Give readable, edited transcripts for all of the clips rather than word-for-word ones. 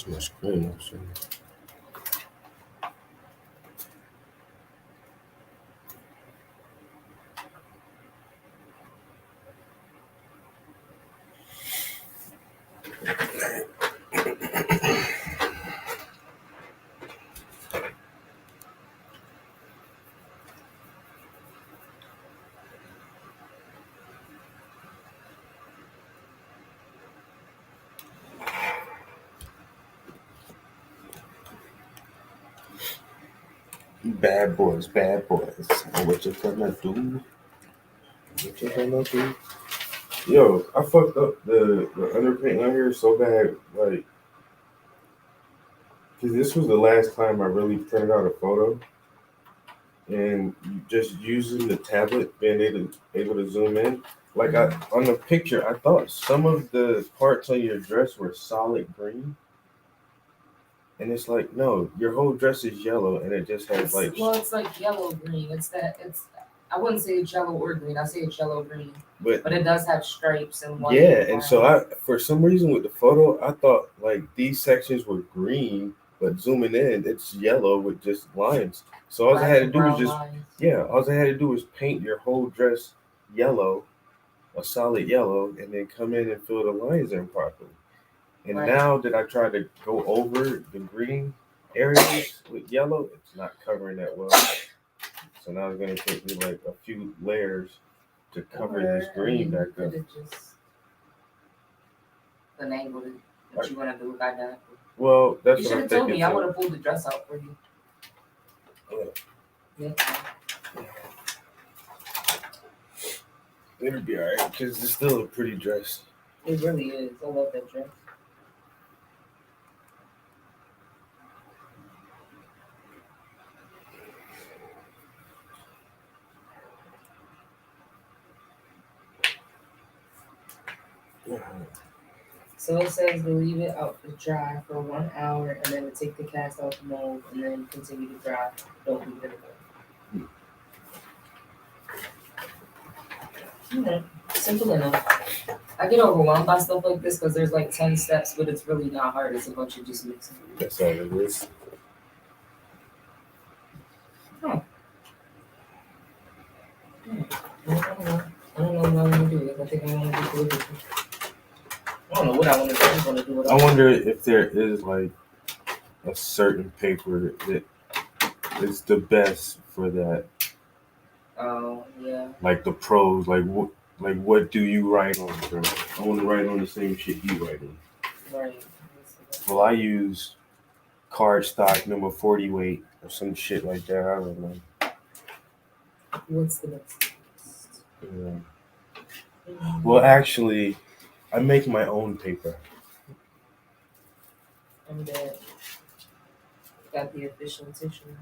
That's my screen. So. Bad boys, bad boys. What you gonna do? What you gonna do? Yo, I fucked up the underpaint on here so bad, like, because this was the last time I really printed out a photo, and just using the tablet, being able to zoom in. Like on the picture, I thought some of the parts on your dress were solid green, and it's like, no, your whole dress is yellow, and it just has like. Well, it's like yellow green. It's. I wouldn't say it's yellow or green. I say it's yellow green. But it does have stripes and white. Yeah, and so for some reason with the photo, I thought like these sections were green, but zooming in, it's yellow with just lines. So all I had to do was just lines. All I had to do was paint your whole dress yellow, a solid yellow, and then come in and fill the lines in properly. And now that I try to go over the green areas with yellow, it's not covering that well. So now it's gonna take me like a few layers to cover this green back up. Just finagle it. What you want to do like that? Well, that's you what I'm thinking. You should have told me. I would have pulled the dress out for you. Yeah. It'll be alright because it's still a pretty dress. It really is. I love that dress. So it says to leave it out to dry for 1 hour and then to take the cast off the mold and then continue to dry. Don't leave it alone. Simple enough. I get overwhelmed by stuff like this because there's like 10 steps, but it's really not hard. It's a bunch of just mixing. That's all it is. Huh. I don't know what I want to do. I think I want to do calligraphy. I don't know what I want to do. I just want to do it. I wonder if there is like a certain paper that is the best for that. Oh yeah. Like the pros, like what do you write on, bro? I want to write on the same shit you write on. Right. Well, I use cardstock number 40 weight or some shit like that. I don't know. What's the next? Yeah. Well, actually, I make my own paper. I'm dead. Got the official tissue.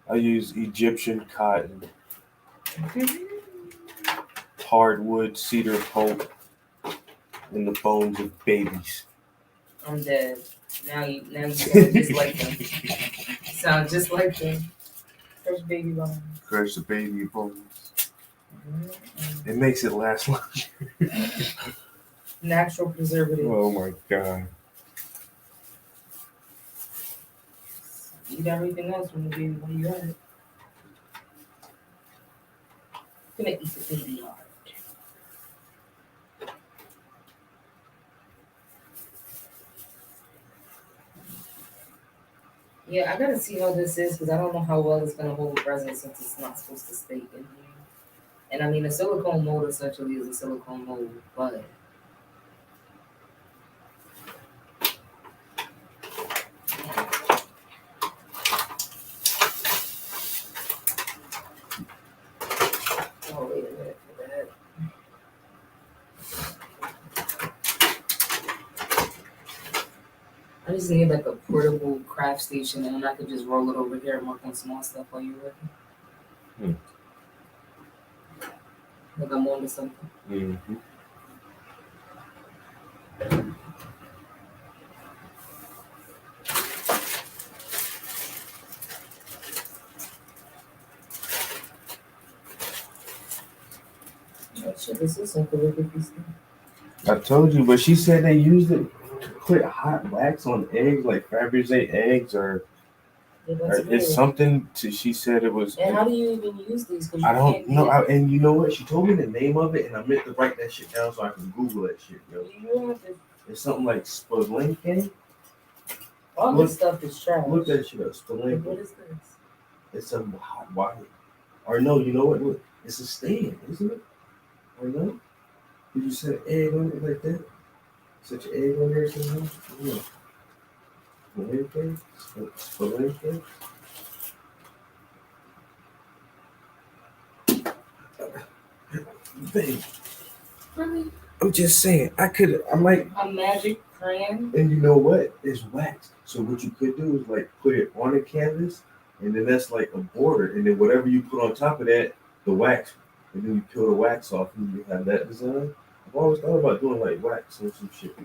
I use Egyptian cotton, hardwood, cedar pulp, and the bones of babies. I'm dead. Now you sound just like them. Sound just like them. Fresh baby bones. Fresh baby bones. Mm-hmm. It makes it last longer. Natural preservative. Oh my god. Eat everything else when you have it. I'm gonna eat the baby heart. Yeah, I gotta see how this is because I don't know how well it's gonna hold resin since it's not supposed to stay in here. And I mean, a silicone mold essentially is a silicone mold, but oh wait a minute for that. I just need like a portable craft station and I could just roll it over here and work on small stuff while you're working. Like I'm on to something. Mm-hmm. Oh shit, this is some calligraphy stuff. I told you, but she said they used it put hot wax on eggs, like Fabergé eggs, or that's it's weird. something to. She said it was. And how do you even use these? Cause you I don't can't know. get- And you know what? She told me the name of it, and I meant to write that shit down so I can Google that shit, yo. You don't have to. It's something like Spelunky. All Look- this stuff is trash. Look that shit up, Like, Spelunky. what is this? It's a hot wire. Or no, you know what? Look, it's a stand, isn't it? Or no? Did you set an egg on it like that? Set your egg on there somehow? Yeah. Spelunky? Spelunky? Babe, Really? I'm just saying, I might, A magic crayon? and you know what? It's wax. So what you could do is like put it on a canvas, and then that's like a border, and then whatever you put on top of that, the wax, and then you peel the wax off, and you have that design. I've always thought about doing like wax or some shit.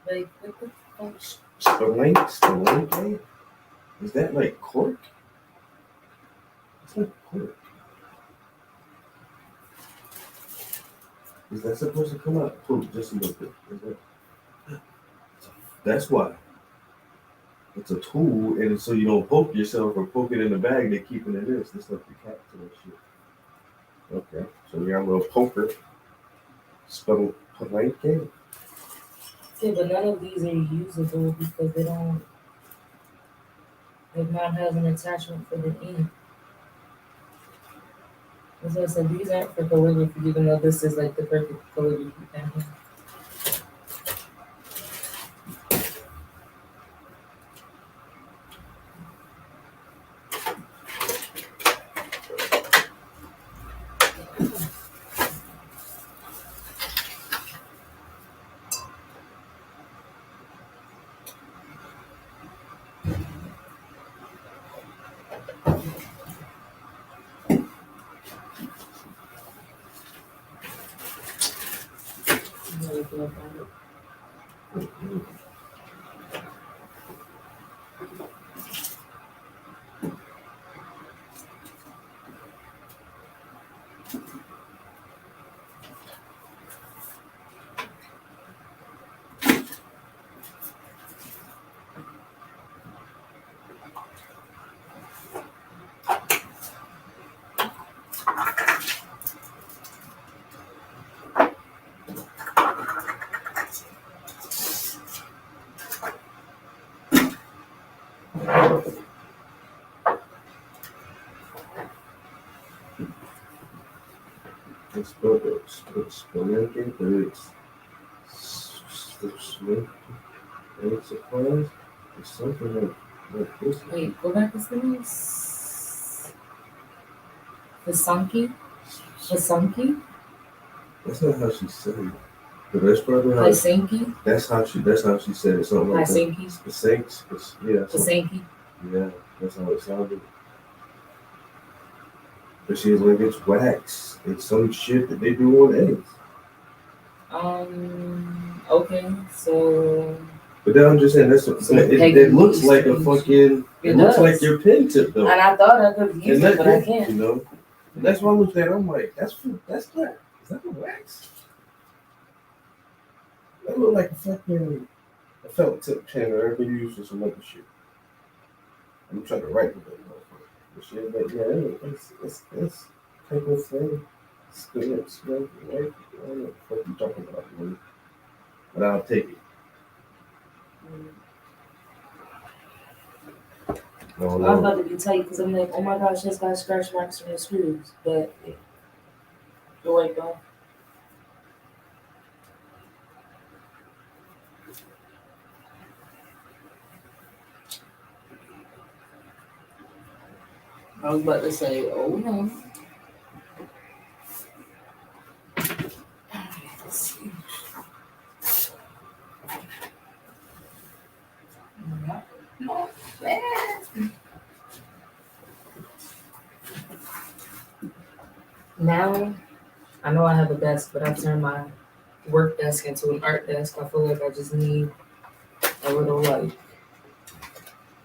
Like, what the fuck? Spelunky? Is that like cork? It's like cork. Is that supposed to come out? Poop, just a little bit. That's why. It's a tool, and so you don't poke yourself or poke it in the bag. They keep it in this. This like the cat to that shit. Okay, so we got a little poker. Spelunky. Yeah, but none of these are usable because they don't. Like, mine has an attachment for the ink. As I said, these aren't for calligraphy, even though this is like the perfect calligraphy pen. It's Spelunky, but it's supplies. It's something like this. Wait, go back to this. Vasunki? Vasunki? That's not how she said it. But that's probably how. Helsinki? That's how she said it. Something like that. Helsinki? Yeah. Helsinki? Yeah, that's how it sounded. But she was like, it's wax. It's some shit that they do on eggs. Okay, so. But then I'm just saying, it looks like a fucking. It looks like your pen tip though. And I thought I could use it, but I can't. You know, and that's why I looked at it. I'm like, that's not. Is that a wax? That look like a felt tip pen or ever used for some other shit. I'm trying to write with that motherfucker. But shit, but yeah, it's paper thin. It's right? I don't know what the fuck you talking about, man. But I'll take it. I was about to be tight because I'm like, oh my gosh, it's got scratch marks from the screws. But the white though. I was about to say, oh no. Let's see. No, now, I know I have a desk, but I've turned my work desk into an art desk. I feel like I just need a little like.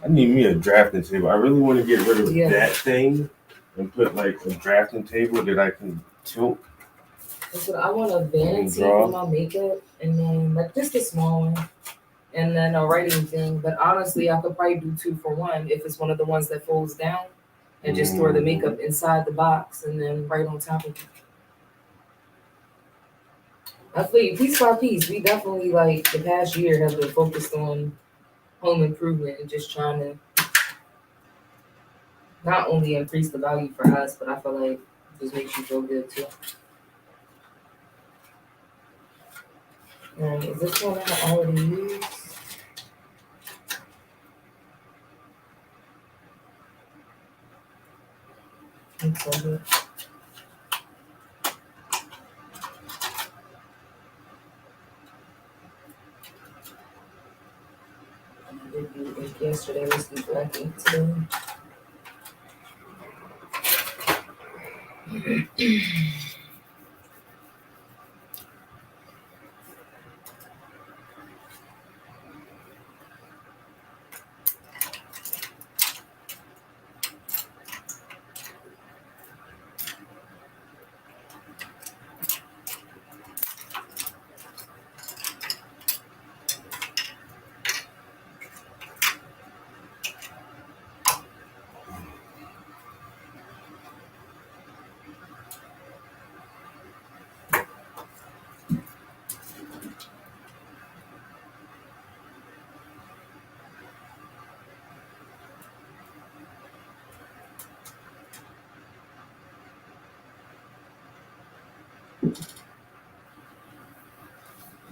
I need me a drafting table. I really want to get rid of Yeah. that thing and put like a drafting table that I can tilt So I want a vanity draw. for my makeup, and then like just a small one, and then a writing thing. But honestly, I could probably do 2 for 1 if it's one of the ones that folds down, and just store the makeup inside the box, and then right on top of it. I feel piece by piece, we definitely like the past year have been focused on home improvement and just trying to not only increase the value for us, but I feel like it just makes you feel good too. And is this one I already used? Looks like it. I did the ink yesterday. Let's do black ink today.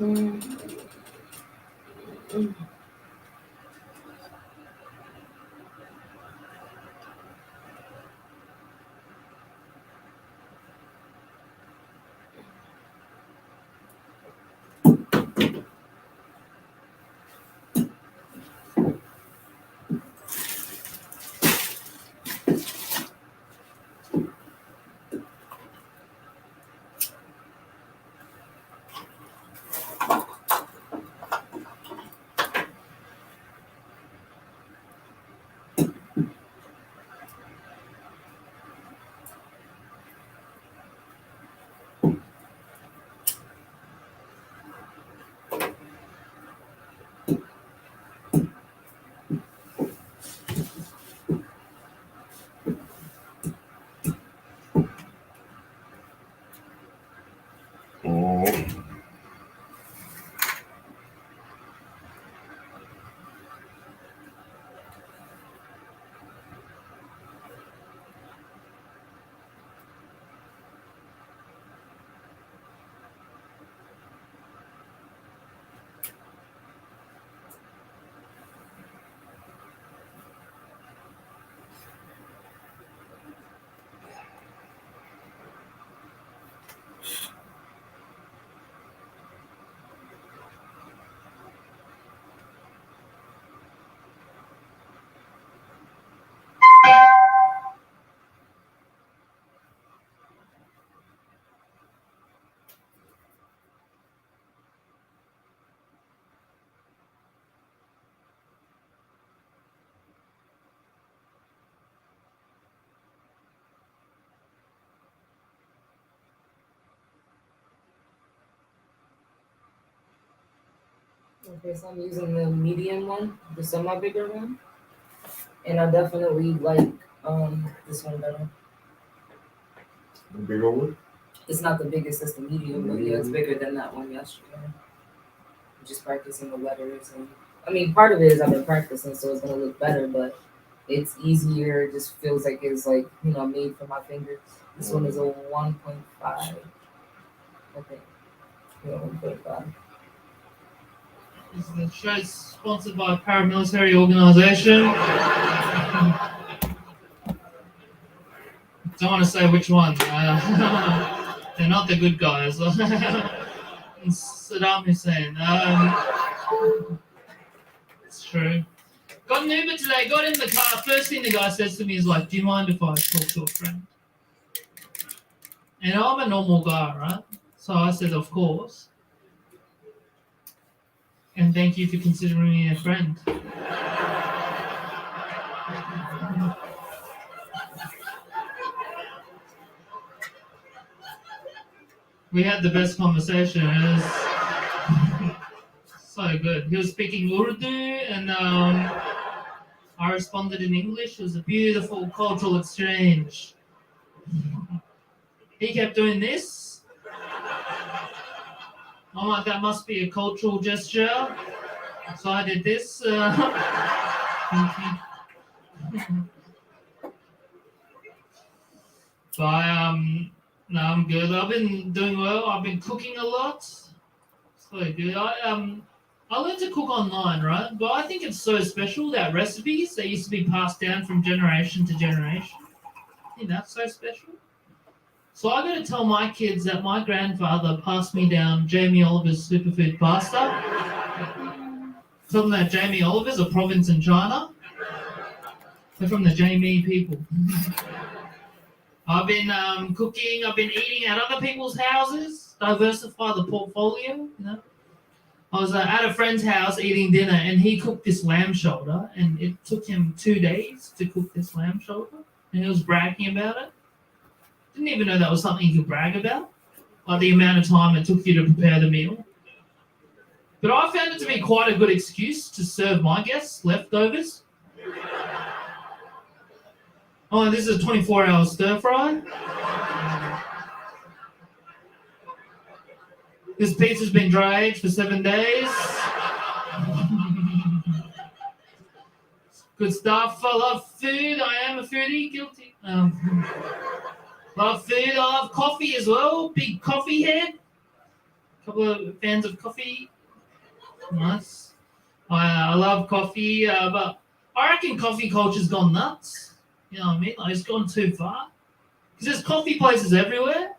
Mm. Mm. Okay, so I'm using the medium one, the semi bigger one, and I definitely like this one better. The bigger one? It's not the biggest, it's the medium, but yeah, it's bigger than that one yesterday. Just practicing the letters, and I mean, part of it is I've been practicing, so it's gonna look better, but it's easier. It just feels like it's like made for my fingers. This one is a 1.5, I think. Yeah, 1.5. The show is sponsored by a paramilitary organization. Don't want to say which one. They're not the good guys. Saddam Hussein. It's true. Got an Uber today, got in the car. First thing the guy says to me is like, "Do you mind if I talk to a friend?" And I'm a normal guy, right? So I said, "Of course." And thank you for considering me a friend. We had the best conversation. It was so good. He was speaking Urdu, and I responded in English. It was a beautiful cultural exchange. He kept doing this. I'm like, that must be a cultural gesture. So I did this. But no, I'm good. I've been doing well. I've been cooking a lot. So good. I learned to cook online, right? But I think it's so special that recipes that used to be passed down from generation to generation. I think that's so special. So I got to tell my kids that my grandfather passed me down Jamie Oliver's superfood pasta. Tell them that Jamie Oliver's a province in China. They're from the Jamie people. I've been cooking. I've been eating at other people's houses. Diversify the portfolio. You know, I was at a friend's house eating dinner, and he cooked this lamb shoulder, and it took him 2 days to cook this lamb shoulder, and he was bragging about it. Didn't even know that was something you could brag about, like the amount of time it took you to prepare the meal. But I found it to be quite a good excuse to serve my guests leftovers. Oh, this is a 24-hour stir fry. This pizza's been dry aged for 7 days. Good stuff. I love food. I am a foodie. Guilty. Love food. I love coffee as well. Big coffee head. Couple of fans of coffee. Nice. I love coffee, but I reckon coffee culture's gone nuts. You know what I mean? Like, it's gone too far. Because there's coffee places everywhere.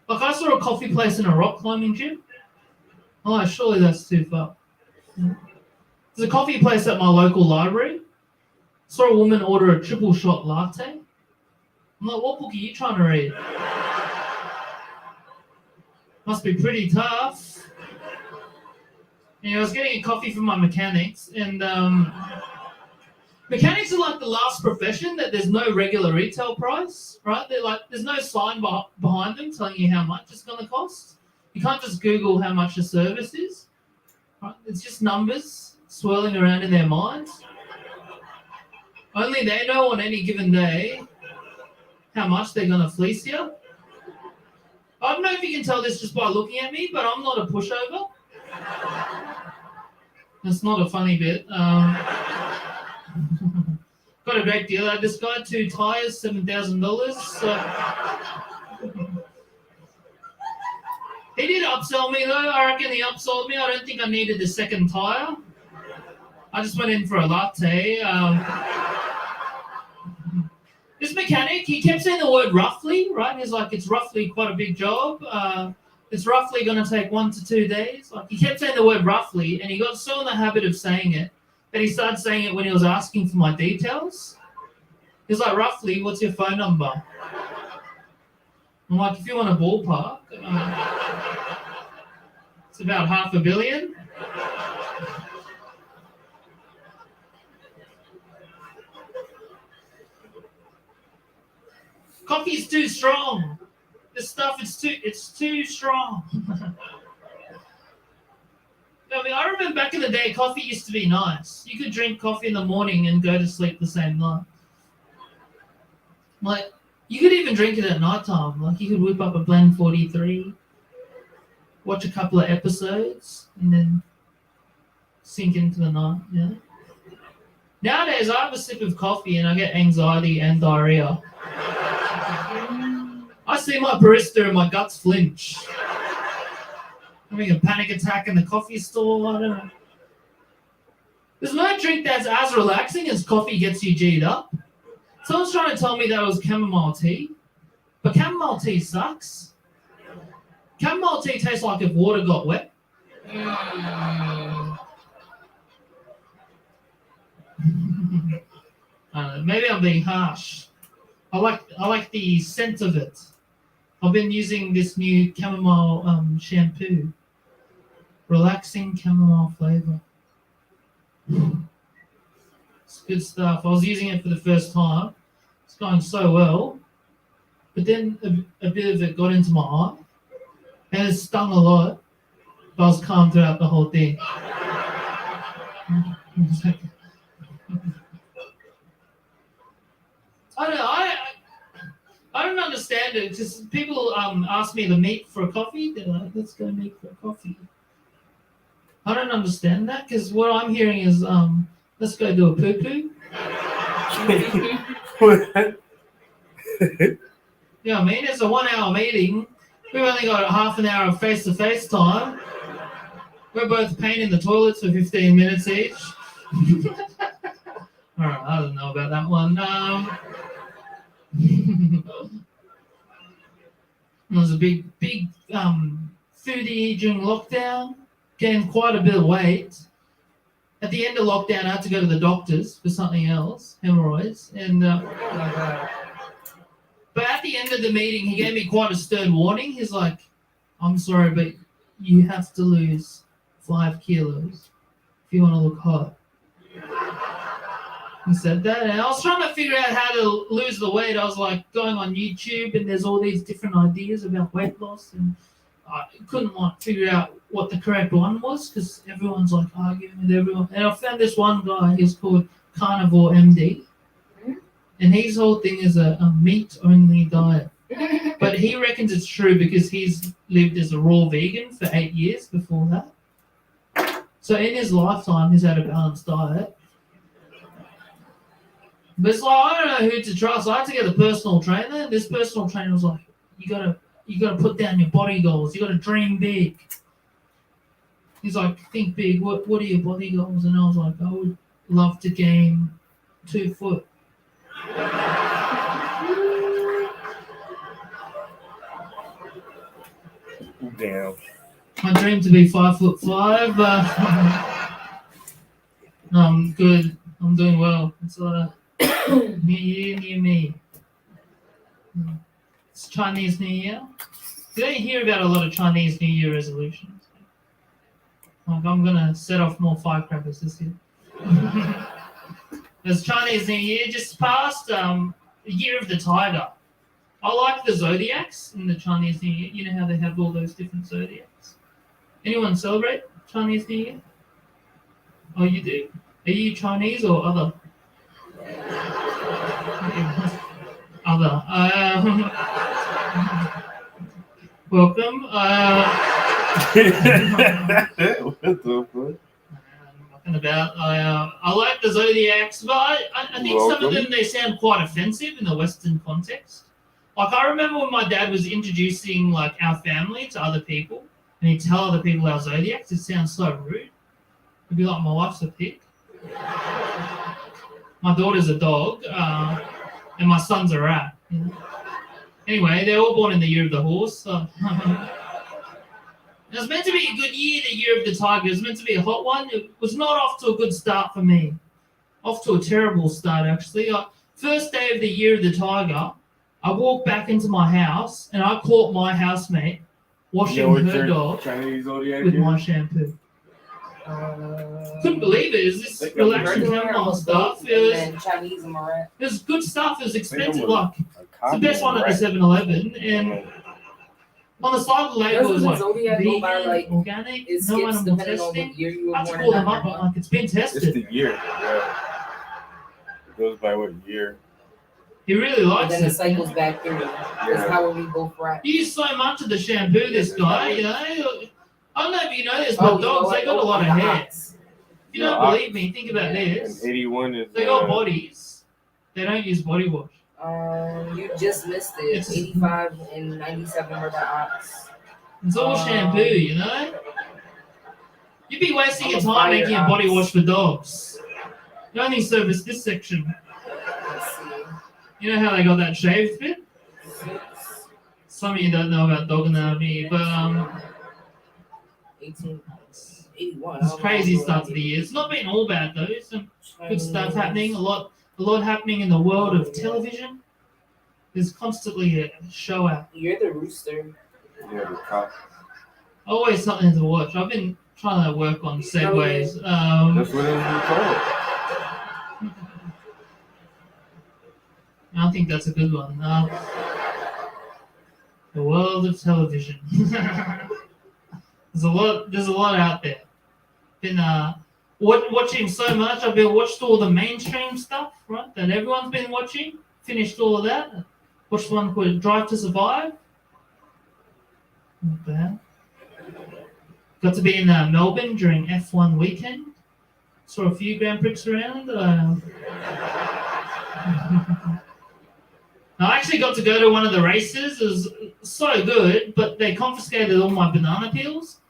Like, I saw a coffee place in a rock climbing gym. Oh, surely that's too far. There's a coffee place at my local library. Saw a woman order a triple shot latte. I'm like, what book are you trying to read? Must be pretty tough. And I was getting a coffee from my mechanics, and mechanics are like the last profession that there's no regular retail price, right? They're like, there's no sign behind them telling you how much it's going to cost. You can't just Google how much a service is. Right? It's just numbers swirling around in their minds. Only they know on any given day how much they're going to fleece you. I don't know if you can tell this just by looking at me, but I'm not a pushover. That's not a funny bit. Got a great deal out of this guy. 2 tires, $7,000. So he did upsell me though. I reckon he upsold me. I don't think I needed the second tire. I just went in for a latte. This mechanic, he kept saying the word roughly, right? He's like, it's roughly quite a big job. It's roughly going to take 1 to 2 days. Like, he kept saying the word roughly, and he got so in the habit of saying it that he started saying it when he was asking for my details. He's like, roughly, what's your phone number? I'm like, if you want a ballpark, it's about $500 million. Coffee's too strong. This stuff, it's too strong. I mean, I remember back in the day, coffee used to be nice. You could drink coffee in the morning and go to sleep the same night. Like, you could even drink it at nighttime. Like, you could whip up a Blend 43, watch a couple of episodes, and then sink into the night, yeah? Nowadays, I have a sip of coffee and I get anxiety and diarrhea. I see my barista and my guts flinch. Having a panic attack in the coffee store, I don't know. There's no drink that's as relaxing as coffee gets you G'd up. Someone's trying to tell me that it was chamomile tea, but chamomile tea sucks. Chamomile tea tastes like if water got wet. I don't know, maybe I'm being harsh. I like the scent of it. I've been using this new chamomile shampoo. Relaxing chamomile flavor. It's good stuff. I was using it for the first time. It's going so well. But then a bit of it got into my eye. and it stung a lot. But I was calm throughout the whole thing. I don't know. I don't understand it. Just people ask me to meet for a coffee. They're like, "Let's go meet for a coffee." I don't understand that because what I'm hearing is, "Let's go do a poo poo." Yeah, I mean, it's a 1 hour meeting. We've only got half an hour of face to face time. We're both painting the toilets for 15 minutes each. All right, I don't know about that one. There was a big foodie during lockdown. Gained quite a bit of weight. At the end of lockdown, I had to go to the doctors for something else, hemorrhoids. And but at the end of the meeting, he gave me quite a stern warning. He's like, "I'm sorry, but you have to lose 5 kilos if you want to look hot." He said that, and I was trying to figure out how to lose the weight. I was like going on YouTube, and there's all these different ideas about weight loss, and I couldn't figure out what the correct one was because everyone's like arguing with everyone. And I found this one guy. He's called Carnivore MD, and his whole thing is a meat-only diet. But he reckons it's true because he's lived as a raw vegan for 8 years before that. So in his lifetime, he's had a balanced diet. But it's like, I don't know who to trust. I had to get a personal trainer, and this personal trainer was like, you gotta put down your body goals. You gotta dream big. He's like, think big. What are your body goals? And I was like, I would love to gain 2 foot. Damn. My dream to be 5'5". I'm good. I'm doing well. It's a lot of near you, near me. It's Chinese New Year. You don't hear about a lot of Chinese New Year resolutions. Like, I'm gonna set off more firecrackers this year. There's Chinese New Year just passed. The Year of the Tiger. I like the zodiacs in the Chinese New Year. You know how they have all those different zodiacs. Anyone celebrate Chinese New Year? Oh, you do? Are you Chinese or other? Other. Welcome. What the fuck? About I like the zodiacs, but I think some of them they sound quite offensive in the Western context. Like I remember when my dad was introducing like our family to other people, and he'd tell other people our zodiacs. It sounds so rude. It'd be like my wife's a pig, my daughter's a dog, and my son's a rat. You know? Anyway, they're all born in the year of the horse. So. It was meant to be a good year, the Year of the Tiger. It was meant to be a hot one. It was not off to a good start for me. Off to a terrible start, actually. First day of the Year of the Tiger, I walked back into my house and I caught my housemate washing her dog with my shampoo. Couldn't believe it. It was this relaxing chamomile stuff. It was good stuff. It was expensive. Like, it's the best one at the 7-Eleven. And on the side of the label it was like vegan, organic, no animal testing. I have to call them up, like it's been tested. It's the year. Yeah. It goes by what year. He really likes and then it. it cycles back through. That's how we both right. He used so much of the shampoo, this guy, you know. I don't know if you know this, but dogs, they got a lot of hair. If you don't believe me, think about this. 81 is... They got bodies. They don't use body wash. You just missed it. 85 and 97 were the odds. It's all shampoo, you know? You'd be wasting your time making a body wash for dogs. You only service this section. Let's see. You know how they got that shaved bit? Some of you don't know about dog anatomy, but 81. It's crazy start to the year. It's not been all bad though. Some good stuff happening. A lot happening in the world of television. There's constantly a show out. You're the rooster. Yeah, the cop. Always something to watch. I've been trying to work on segues. That's what it was called. I think that's a good one. The world of television. There's a lot out there. Been watching so much. I've been watched all the mainstream stuff, right? That everyone's been watching. Finished all of that. Watched one called Drive to Survive. Not bad. Got to be in Melbourne during F1 weekend. Saw a few Grand Prix around. I actually got to go to one of the races. It was so good, but they confiscated all my banana peels.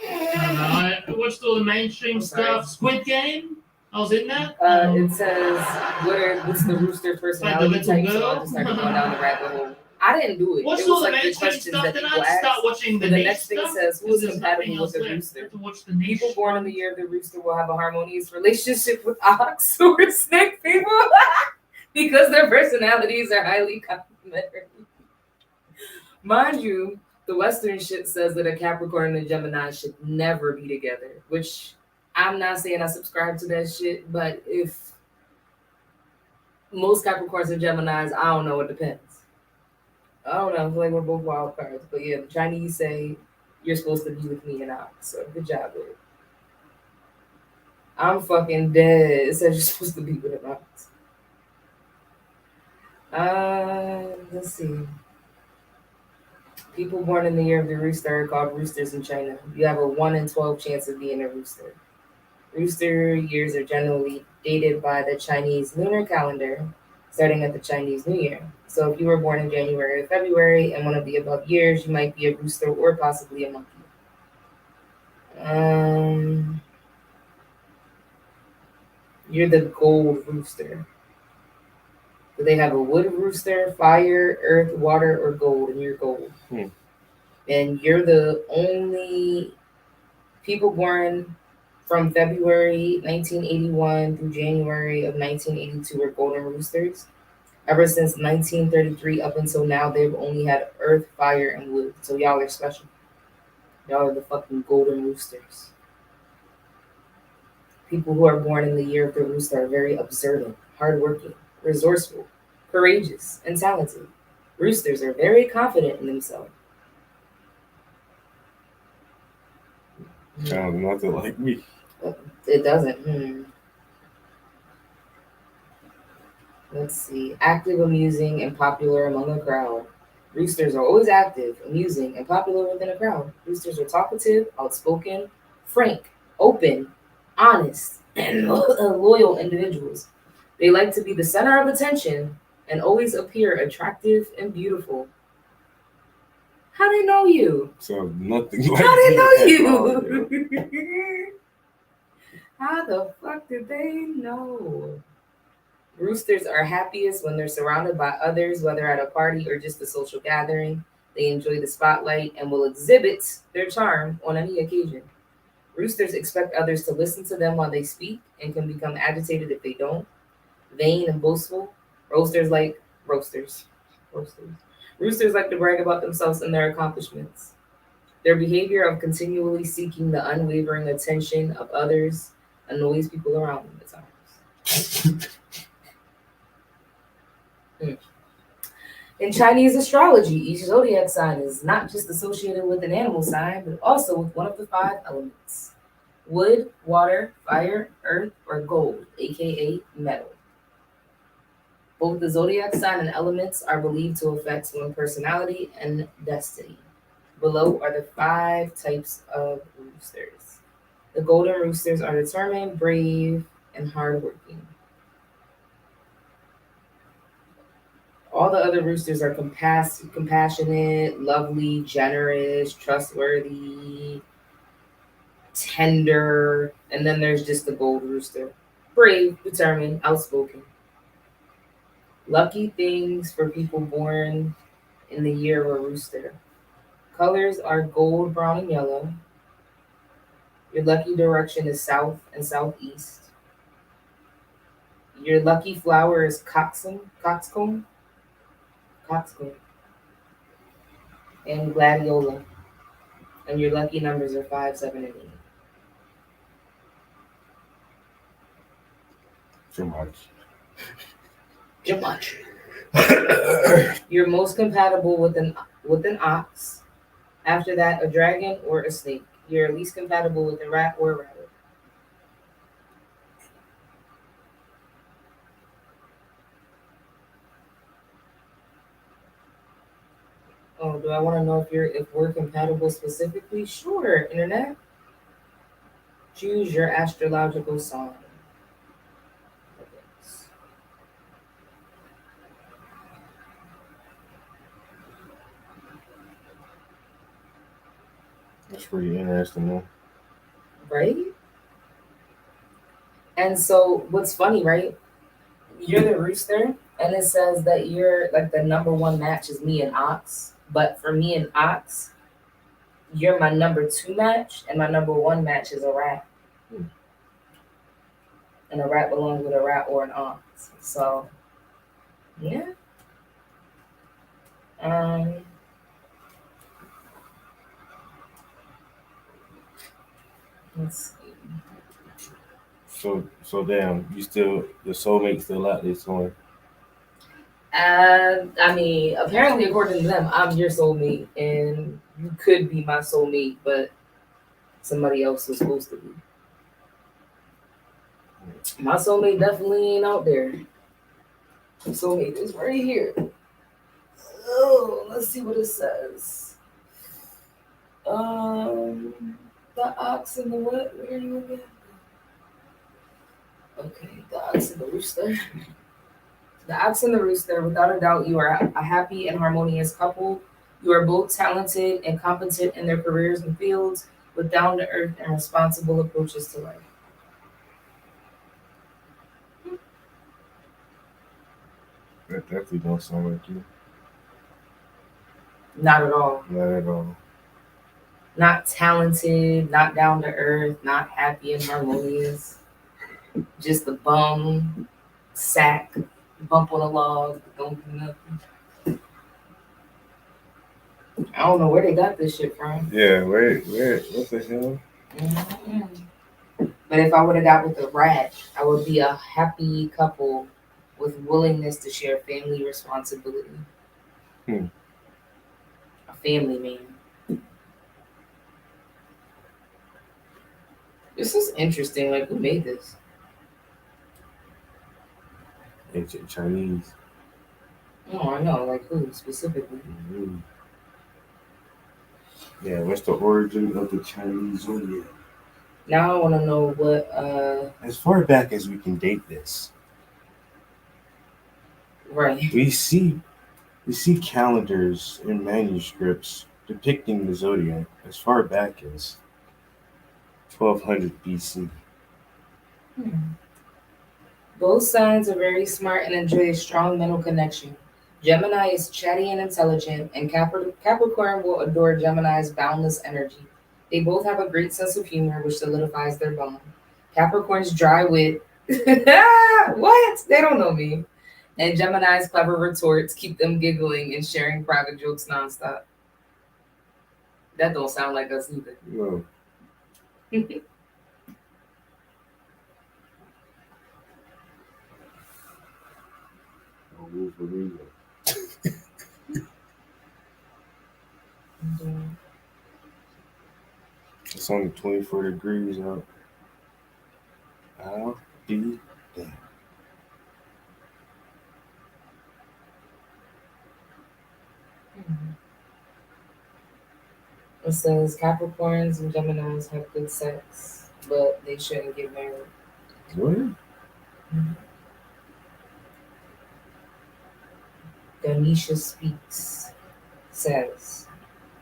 I watched all the mainstream stuff. Squid Game. I was in that. It says, what's the rooster personality type? So I just started going down the rabbit hole. I didn't do it. Watched It was all the like the mainstream questions stuff, that then people I start ask. watching the And the niche next thing stuff. says, who because is there's nothing compatible with else the left. rooster? I have to watch the niche. People born in the year of the rooster will have a harmonious relationship with ox or snake people because their personalities are highly complementary. Mind you, the Western shit says that a Capricorn and a Gemini should never be together, which I'm not saying I subscribe to that shit, but if most Capricorns and Geminis, I don't know, it depends. I don't know, I feel like we're both wild cards, but yeah, the Chinese say you're supposed to be with me and ox, so good job with it. I'm fucking dead. It says you're supposed to be with an ox. Let's see. People born in the year of the rooster are called roosters in China. You have a 1 in 12 chance of being a rooster. Rooster years are generally dated by the Chinese lunar calendar, starting at the Chinese New Year. So if you were born in January or February and one of the above years, you might be a rooster or possibly a monkey. You're the gold rooster. Do they have a wood rooster, fire, earth, water, or gold? And you're gold. And you're the only people born from February 1981 through January of 1982 were golden roosters. Ever since 1933 up until now, they've only had earth, fire, and wood. So y'all are special. Y'all are the fucking golden roosters. People who are born in the year of the rooster are very observant, hardworking, resourceful, courageous, and talented. Roosters are very confident in themselves. Sounds nothing like me. It doesn't. Let's see. Active, amusing, and popular among a crowd. Roosters are always active, amusing, and popular within a crowd. Roosters are talkative, outspoken, frank, open, honest, and loyal individuals. They like to be the center of attention and always appear attractive and beautiful. How they know you? Sounds nothing like How they me know at all, yo. you? How the fuck did they know? Roosters are happiest when they're surrounded by others, whether at a party or just a social gathering. They enjoy the spotlight and will exhibit their charm on any occasion. Roosters expect others to listen to them while they speak and can become agitated if they don't. Vain and boastful. Roosters like to brag about themselves and their accomplishments. Their behavior of continually seeking the unwavering attention of others annoys people around them at times. In Chinese astrology, each zodiac sign is not just associated with an animal sign, but also with one of the 5 elements: wood, water, fire, earth, or gold, aka metal. Both the zodiac sign and elements are believed to affect one's personality and destiny. Below are the 5 types of roosters. The golden roosters are determined, brave, and hardworking. All the other roosters are compassionate, lovely, generous, trustworthy, tender, and then there's just the gold rooster. Brave, determined, outspoken. Lucky things for people born in the year of a rooster. Colors are gold, brown, and yellow. Your lucky direction is south and southeast. Your lucky flower is coxcomb, and gladiola. And your lucky numbers are 5, 7, and 8. Too much. Too much. You're most compatible with an ox. After that, a dragon or a snake. You're least compatible with a rat or a rabbit. Oh, do I want to know if we're compatible specifically? Sure, internet. Choose your astrological sign. That's pretty interesting, though. Right? And so what's funny, right? You're the rooster, and it says that you're like the number one match is me and ox. But for me and ox, you're my number two match, and my number one match is a rat. And a rat belongs with a rat or an ox. So, yeah. Let's see. So damn, your soulmate still out there somewhere. I mean, apparently, according to them, I'm your soulmate, and you could be my soulmate, but somebody else was supposed to be. My soulmate definitely ain't out there. My soulmate is right here. Oh, let's see what it says. The ox and the what? Where are you again? Okay, the ox and the rooster. The ox and the rooster, without a doubt, you are a happy and harmonious couple. You are both talented and competent in their careers and fields with down to earth and responsible approaches to life. That definitely don't sound like you. Not at all. Not at all. Not talented, not down to earth, not happy and harmonious. Just a bum, sack, bump on a log, don't do nothing. I don't know where they got this shit from. Yeah, where, what the hell? Mm-hmm. But if I would have got with a rat, I would be a happy couple with willingness to share family responsibility. A family man. This is interesting. Like, who made this? Ancient Chinese. Oh, I know. Like, who specifically? Mm-hmm. Yeah, what's the origin of the Chinese zodiac? Now I want to know what. As far back as we can date this, right. we see calendars and manuscripts depicting the zodiac as far back as 1200 BC. Both signs are very smart and enjoy a strong mental connection. Gemini is chatty and intelligent, and Capricorn will adore Gemini's boundless energy. They both have a great sense of humor, which solidifies their bond. Capricorn's dry wit. What? They don't know me. And Gemini's clever retorts keep them giggling and sharing private jokes nonstop. That don't sound like us either. No. It's only 24 degrees out. I'll be there. It says Capricorns and Geminis have good sex, but they shouldn't get married. What? Ganesha Speaks says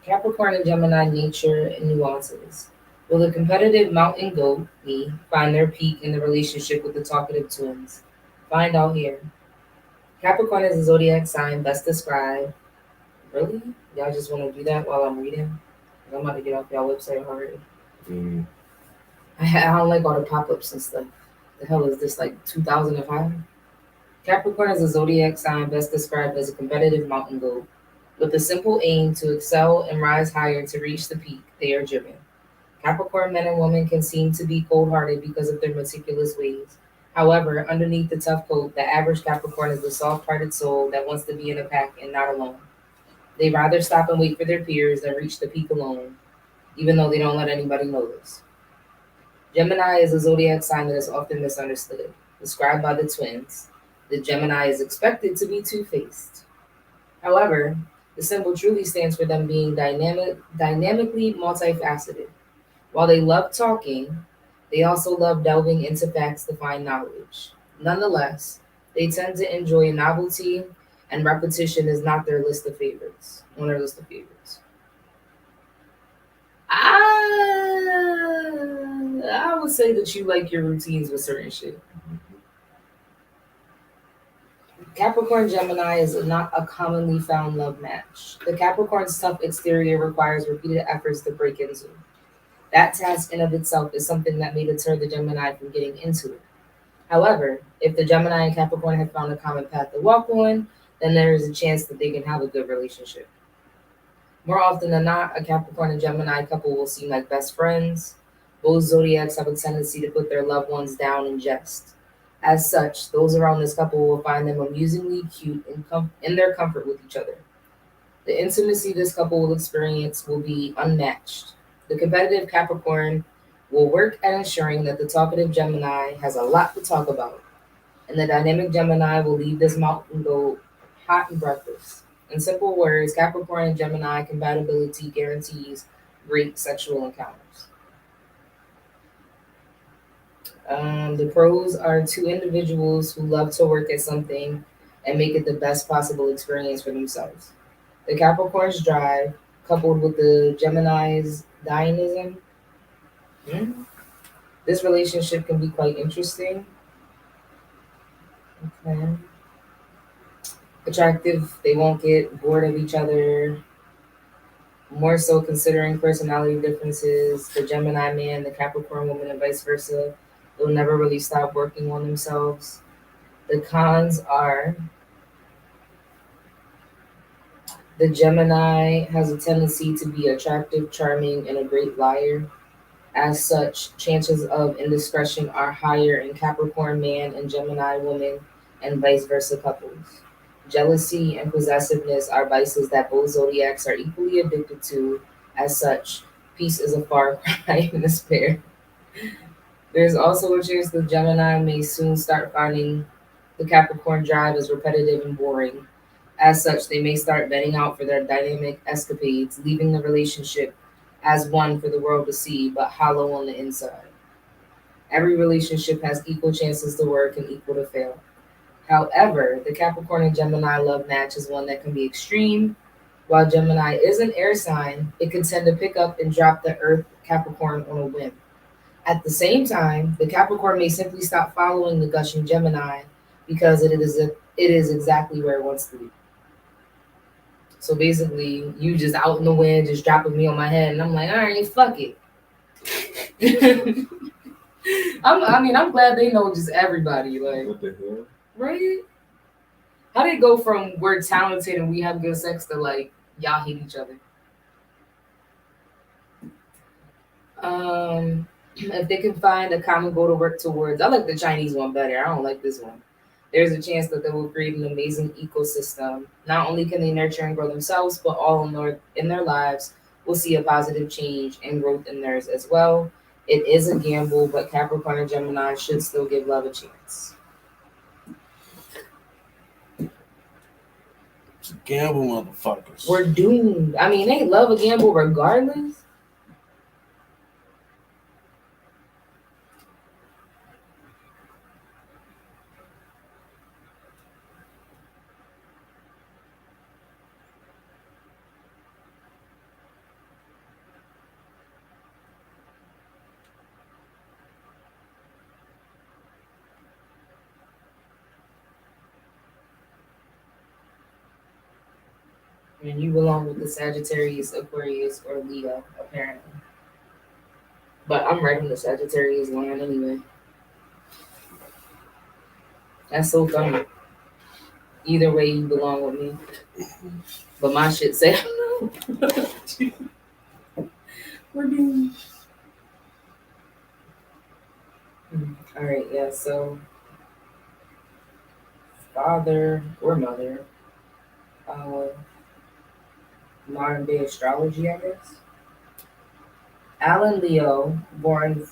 Capricorn and Gemini nature and nuances. Will the competitive mountain goat, me, find their peak in the relationship with the talkative twins? Find out here. Capricorn is a zodiac sign best described. Really? Y'all just want to do that while I'm reading? I'm about to get off y'all website already. I don't like all the pop-ups and stuff. The hell is this, like 2005? Capricorn is a zodiac sign best described as a competitive mountain goat. With a simple aim to excel and rise higher to reach the peak, they are driven. Capricorn men and women can seem to be cold-hearted because of their meticulous ways. However, underneath the tough coat, the average Capricorn is the soft-hearted soul that wants to be in a pack and not alone. They rather stop and wait for their peers than reach the peak alone, even though they don't let anybody know this. Gemini is a zodiac sign that is often misunderstood. Described by the twins, the Gemini is expected to be two-faced. However, the symbol truly stands for them being dynamically multifaceted. While they love talking, they also love delving into facts to find knowledge. Nonetheless, they tend to enjoy novelty, and repetition is not their list of favorites. On their list of favorites. I would say that you like your routines with certain shit. Capricorn Gemini is not a commonly found love match. The Capricorn's tough exterior requires repeated efforts to break into. That task in of itself is something that may deter the Gemini from getting into it. However, if the Gemini and Capricorn have found a common path to walk on, then there is a chance that they can have a good relationship. More often than not, a Capricorn and Gemini couple will seem like best friends. Both zodiacs have a tendency to put their loved ones down in jest. As such, those around this couple will find them amusingly cute in their comfort with each other. The intimacy this couple will experience will be unmatched. The competitive Capricorn will work at ensuring that the talkative Gemini has a lot to talk about, and the dynamic Gemini will leave this mountain go hot and breathless. In simple words, Capricorn and Gemini compatibility guarantees great sexual encounters. The pros are two individuals who love to work at something and make it the best possible experience for themselves. The Capricorn's drive, coupled with the Gemini's dynamism, this relationship can be quite interesting. Okay. Attractive, they won't get bored of each other. More so considering personality differences, the Gemini man, the Capricorn woman, and vice versa. They'll never really stop working on themselves. The cons are the Gemini has a tendency to be attractive, charming, and a great liar. As such, chances of indiscretion are higher in Capricorn man and Gemini woman, and vice versa couples. Jealousy and possessiveness are vices that both zodiacs are equally addicted to. As such, peace is a far cry in this pair. There's also a chance the Gemini may soon start finding the Capricorn drive is repetitive and boring. As such, they may start vetting out for their dynamic escapades, leaving the relationship as one for the world to see, but hollow on the inside. Every relationship has equal chances to work and equal to fail. However, the Capricorn and Gemini love match is one that can be extreme. While Gemini is an air sign, it can tend to pick up and drop the Earth Capricorn on a whim. At the same time, the Capricorn may simply stop following the gushing Gemini because it is exactly where it wants to be. So basically, you just out in the wind, just dropping me on my head, and I'm like, all right, fuck it. I'm glad they know just everybody. Like, What the hell? right? How did it go from we're talented and we have good sex to like y'all hate each other? If they can find a common goal to work towards, I like the Chinese one better. I don't like this one. There's a chance that they will create an amazing ecosystem. Not only can they nurture and grow themselves, but all in their lives will see a positive change and growth in theirs as well. It is a gamble, but Capricorn and Gemini should still give love a chance. It's a gamble, motherfuckers. We're doomed. I mean, ain't love a gamble regardless? And you belong with the Sagittarius, Aquarius, or Leo, apparently. But I'm right on the Sagittarius line anyway. That's so funny. Either way, you belong with me. But my shit say no. We're doomed. All right, yeah. So father or mother modern day astrology, I guess. Alan Leo, born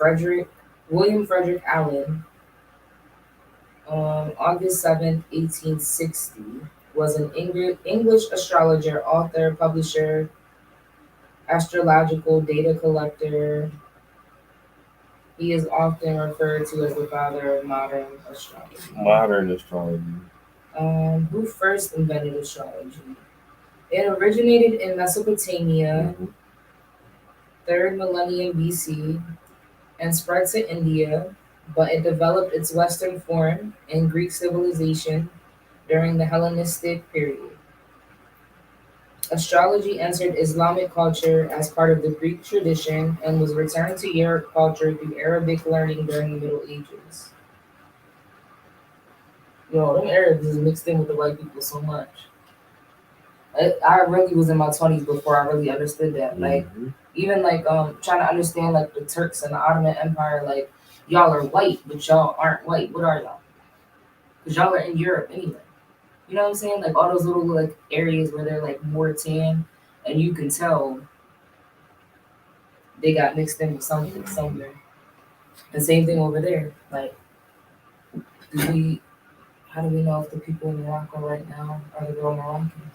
William Frederick Allen, August 7th, 1860, was an English astrologer, author, publisher, astrological data collector. He is often referred to as the father of modern astrology. Modern astrology. Who first invented astrology? It originated in Mesopotamia, Mhm. 3rd millennium BC, and spread to India, but it developed its Western form in Greek civilization during the Hellenistic period. Astrology entered Islamic culture as part of the Greek tradition and was returned to Europe culture through Arabic learning during the Middle Ages. Yo, them Arabs is mixed in with the white people so much. I really was in my 20s before I really understood that. Like, Mhm. even like trying to understand like the Turks and the Ottoman Empire, like y'all are white, but y'all aren't white. What are y'all? Because y'all are in Europe anyway. You know what I'm saying? Like all those little like areas where they're like more tan, and you can tell they got mixed in with something somewhere. The same thing over there. Like, do we? How do we know if the people in Morocco right now are the real Moroccans?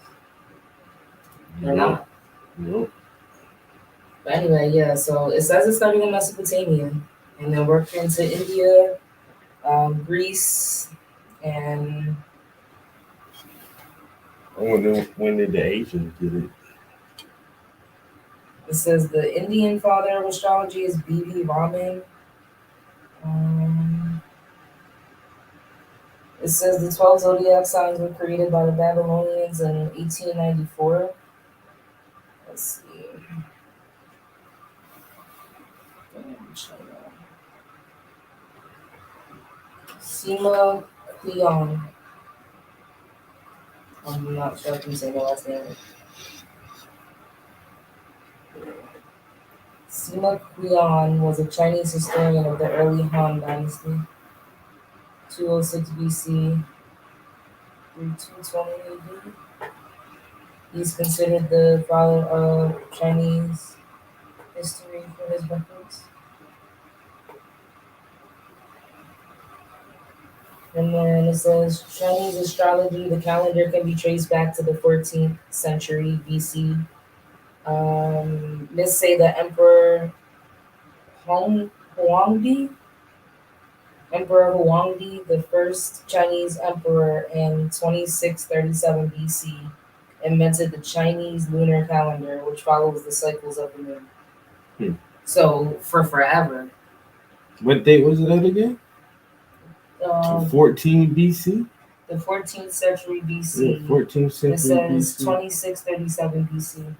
They're not. Nope. But anyway, yeah. So it says it started in Mesopotamia, and then worked into India, Greece, and I wonder when did the Asians get it? it says the Indian father of astrology is B.V. Raman. It says the 12 zodiac signs were created by the Babylonians in 1894. Let's see. Sima Qian. I'm not sure if I'm saying the last name. Sima Qian was a Chinese historian of the early Han Dynasty, 206 BC through 220 AD. He's considered the father of Chinese history for his records. And then it says Chinese astrology, the calendar can be traced back to the 14th century BC. Let's say the Huangdi, Emperor Huangdi, the first Chinese emperor in 2637 BC, invented the Chinese lunar calendar, which follows the cycles of the moon. Hmm. So for forever. What date was it at again? 14 BC? The 14th century BC. Yeah, 14th century It says BC. 2637 BC.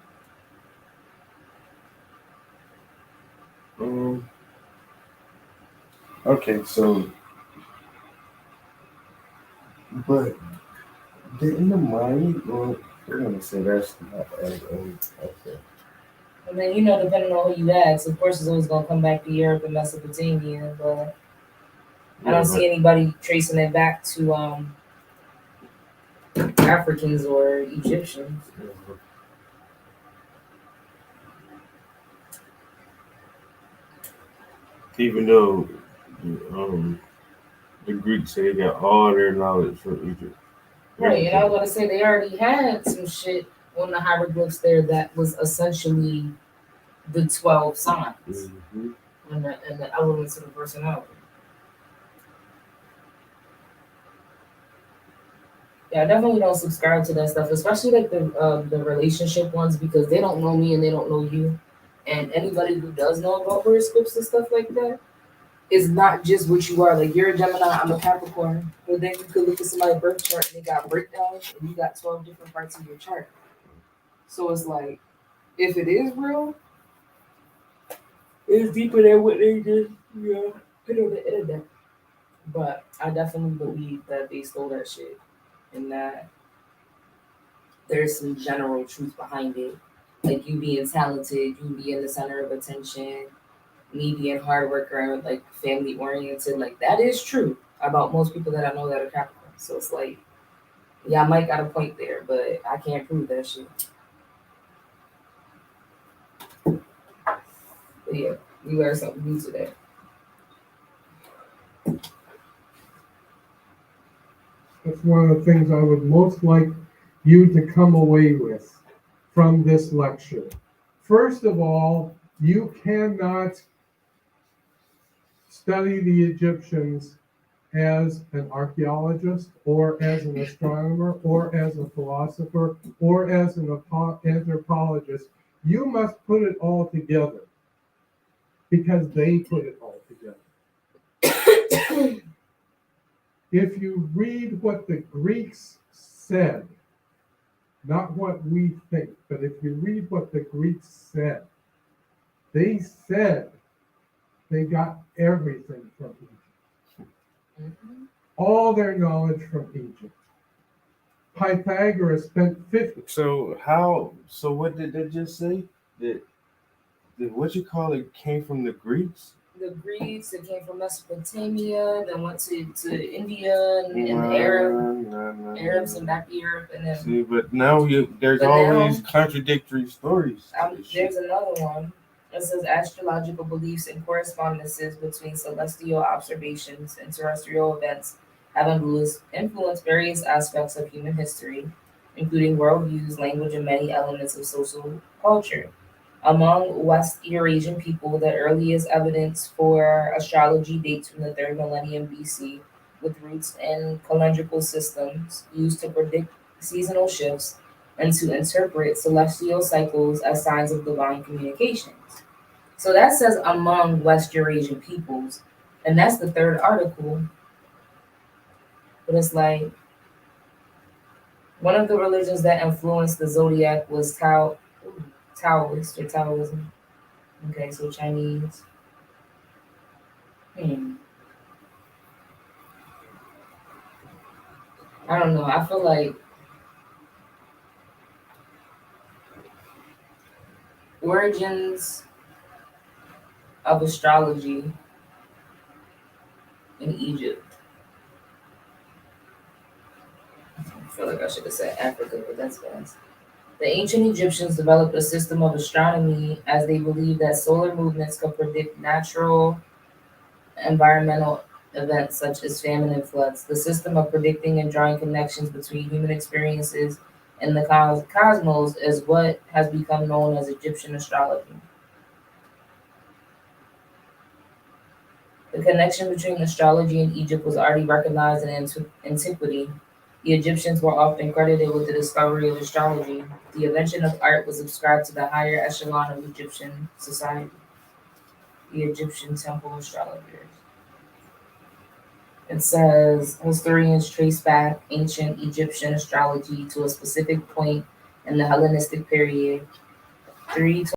Okay, so, but didn't the Mayans, well, we're going to say that's not as old. Okay. And then, depending on who you ask, of course, it's always going to come back to Europe and Mesopotamia, but I don't see anybody tracing it back to Africans or Egyptians. Even though the Greeks say they got all their knowledge from Egypt. Right, and I was going to say they already had some shit on the hieroglyphs there that was essentially the 12 signs and the elements of the personality. Yeah, I definitely don't subscribe to that stuff, especially like the relationship ones, because they don't know me and they don't know you. And anybody who does know about horoscopes and stuff like that is not just what you are. Like, you're a Gemini, I'm a Capricorn, but then you could look at somebody's birth chart and they got breakdowns and you got 12 different parts of your chart. So it's like, if it is real, it's deeper than what they just put on the internet. But I definitely believe that they stole that shit and that there's some general truth behind it. Like you being talented, you being the center of attention, me being hard worker and like family oriented. Like that is true about most people that I know that are Capricorn. So it's like Yeah, I might got a point there, but I can't prove that shit. But yeah, we learned something new today. That's one of the things I would most like you to come away with from this lecture. First of all, you cannot study the Egyptians as an archaeologist or as an astronomer or as a philosopher or as an anthropologist. You must put it all together because they put it all together. If you read what the Greeks said, not what we think, but if you read what the Greeks said, they said they got everything from Egypt. All their knowledge from Egypt. Pythagoras spent 50. So what did they just say? That what you call it came from the Greeks? The Greeks, it came from Mesopotamia, then went to India and Arabs and back to Europe, and then See, but now there's But always now- contradictory stories. to this shit. there's another one. It says astrological beliefs and correspondences between celestial observations and terrestrial events have influenced various aspects of human history, including worldviews, language, and many elements of social culture. Among West Eurasian people, the earliest evidence for astrology dates from the 3rd millennium BC, with roots in calendrical systems used to predict seasonal shifts and to interpret celestial cycles as signs of divine communications. So that says among West Eurasian peoples, and that's the third article. But it's like one of the religions that influenced the zodiac was Taoist or Taoism. Okay, so Chinese. I don't know. I feel like origins of astrology in Egypt. I feel like I should have said Africa, but that's fast. The ancient Egyptians developed a system of astronomy as they believed that solar movements could predict natural environmental events such as famine and floods. The system of predicting and drawing connections between human experiences and the cosmos is what has become known as Egyptian astrology. The connection between astrology and Egypt was already recognized in antiquity. The Egyptians were often credited with the discovery of astrology. The invention of art was ascribed to the higher echelon of Egyptian society, the Egyptian temple astrologers. It says historians trace back ancient Egyptian astrology to a specific point in the Hellenistic period, 3